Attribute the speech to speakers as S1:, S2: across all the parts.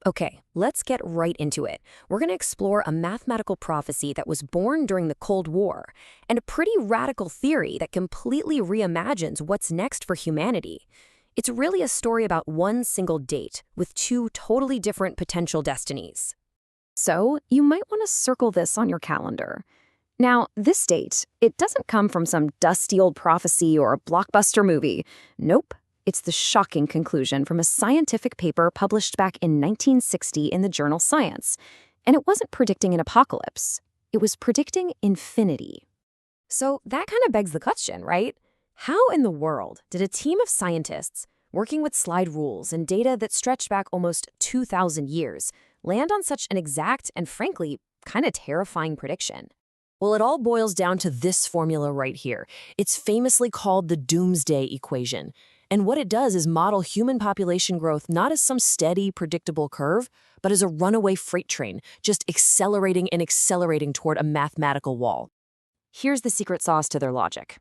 S1: Okay, let's get right into it. We're going to explore a mathematical prophecy that was born during the Cold War, and a pretty radical theory that completely reimagines what's next for humanity. It's really a story about one single date with two totally different potential destinies. So, you might want to circle this on your calendar. Now, this date, it doesn't come from some dusty old prophecy or a blockbuster movie. Nope. It's the shocking conclusion from a scientific paper published back in 1960 in the journal Science. And it wasn't predicting an apocalypse. It was predicting infinity. So that kind of begs the question, right? How in the world did a team of scientists, working with slide rules and data that stretched back almost 2,000 years, land on such an exact and frankly, kind of terrifying prediction? Well, it all boils down to this formula right here. It's famously called the Doomsday equation. And what it does is model human population growth not as some steady, predictable curve, but as a runaway freight train, just accelerating and accelerating toward a mathematical wall. Here's the secret sauce to their logic.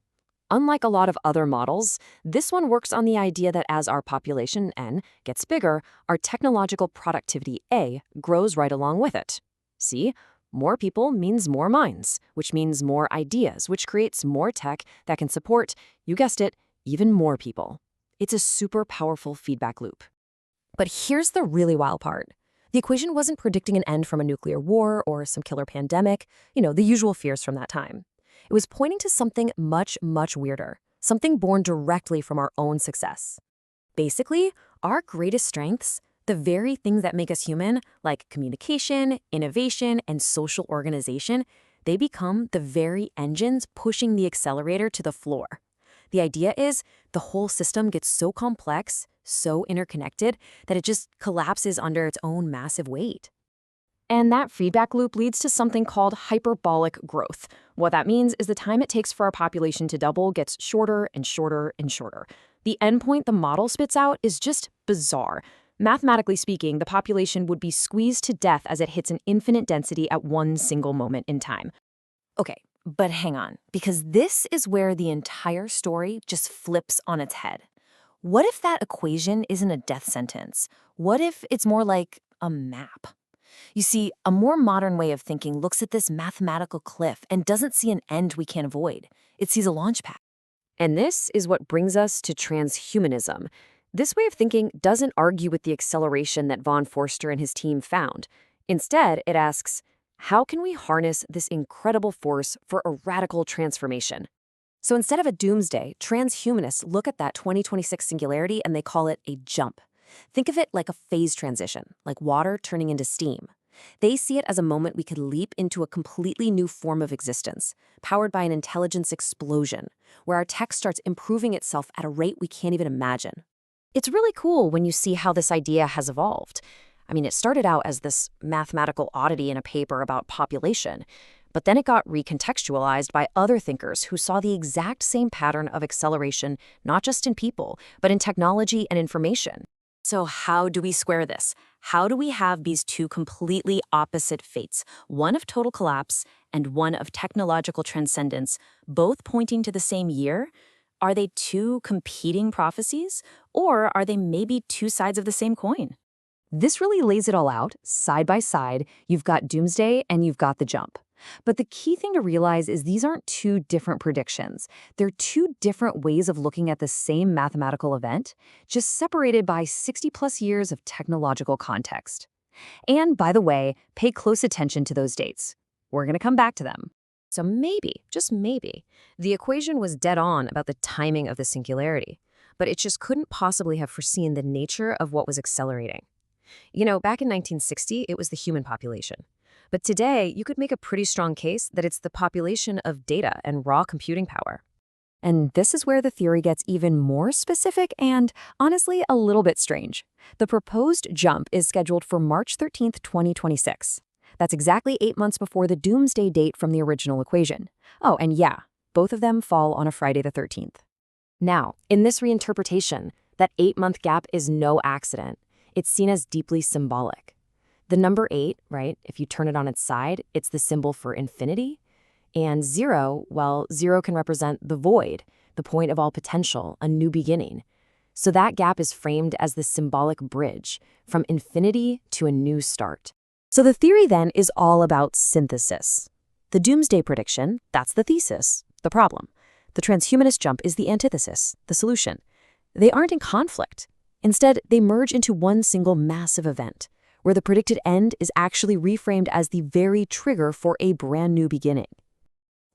S1: Unlike a lot of other models, this one works on the idea that as our population, N, gets bigger, our technological productivity, A, grows right along with it. See? More people means more minds, which means more ideas, which creates more tech that can support, you guessed it, even more people. It's a super powerful feedback loop. But here's the really wild part. The equation wasn't predicting an end from a nuclear war or some killer pandemic, the usual fears from that time. It was pointing to something much, much weirder, something born directly from our own success. Basically, our greatest strengths, the very things that make us human, like communication, innovation, and social organization, they become the very engines pushing the accelerator to the floor. The idea is the whole system gets so complex, so interconnected, that it just collapses under its own massive weight. And that feedback loop leads to something called hyperbolic growth. What that means is the time it takes for our population to double gets shorter and shorter and shorter. The endpoint the model spits out is just bizarre. Mathematically speaking, the population would be squeezed to death as it hits an infinite density at one single moment in time. Okay, but hang on, because this is where the entire story just flips on its head. What if that equation isn't a death sentence? What if it's more like a map? You see, a more modern way of thinking looks at this mathematical cliff and doesn't see an end we can't avoid. It sees a launch pad. And this is what brings us to transhumanism. This way of thinking doesn't argue with the acceleration that von Forster and his team found. Instead, it asks, how can we harness this incredible force for a radical transformation? So instead of a doomsday, transhumanists look at that 2026 singularity and they call it a jump. Think of it like a phase transition, like water turning into steam. They see it as a moment we could leap into a completely new form of existence, powered by an intelligence explosion, where our tech starts improving itself at a rate we can't even imagine. It's really cool when you see how this idea has evolved. I mean, it started out as this mathematical oddity in a paper about population, but then it got recontextualized by other thinkers who saw the exact same pattern of acceleration, not just in people, but in technology and information. So how do we square this? How do we have these two completely opposite fates, one of total collapse and one of technological transcendence, both pointing to the same year? Are they two competing prophecies, or are they maybe two sides of the same coin? This really lays it all out, side by side. You've got Doomsday and you've got the jump. But the key thing to realize is these aren't two different predictions. They're two different ways of looking at the same mathematical event, just separated by 60+ years of technological context. And by the way, pay close attention to those dates. We're going to come back to them. So maybe, just maybe, the equation was dead on about the timing of the singularity, but it just couldn't possibly have foreseen the nature of what was accelerating. Back in 1960, it was the human population. But today, you could make a pretty strong case that it's the population of data and raw computing power. And this is where the theory gets even more specific and, honestly, a little bit strange. The proposed jump is scheduled for March 13th, 2026. That's exactly 8 months before the doomsday date from the original equation. Oh, and yeah, both of them fall on a Friday the 13th. Now, in this reinterpretation, that 8-month gap is no accident. It's seen as deeply symbolic. The number 8, right, if you turn it on its side, it's the symbol for infinity. And 0, well, 0 can represent the void, the point of all potential, a new beginning. So that gap is framed as the symbolic bridge from infinity to a new start. So the theory then is all about synthesis. The doomsday prediction, that's the thesis, the problem. The transhumanist jump is the antithesis, the solution. They aren't in conflict. Instead, they merge into one single massive event, where the predicted end is actually reframed as the very trigger for a brand new beginning.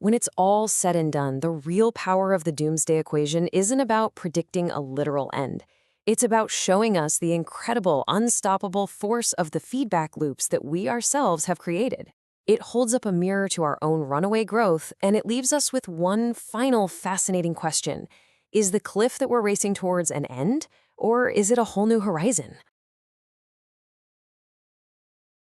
S1: When it's all said and done, the real power of the doomsday equation isn't about predicting a literal end. It's about showing us the incredible, unstoppable force of the feedback loops that we ourselves have created. It holds up a mirror to our own runaway growth, and it leaves us with one final fascinating question. Is the cliff that we're racing towards an end, or is it a whole new horizon?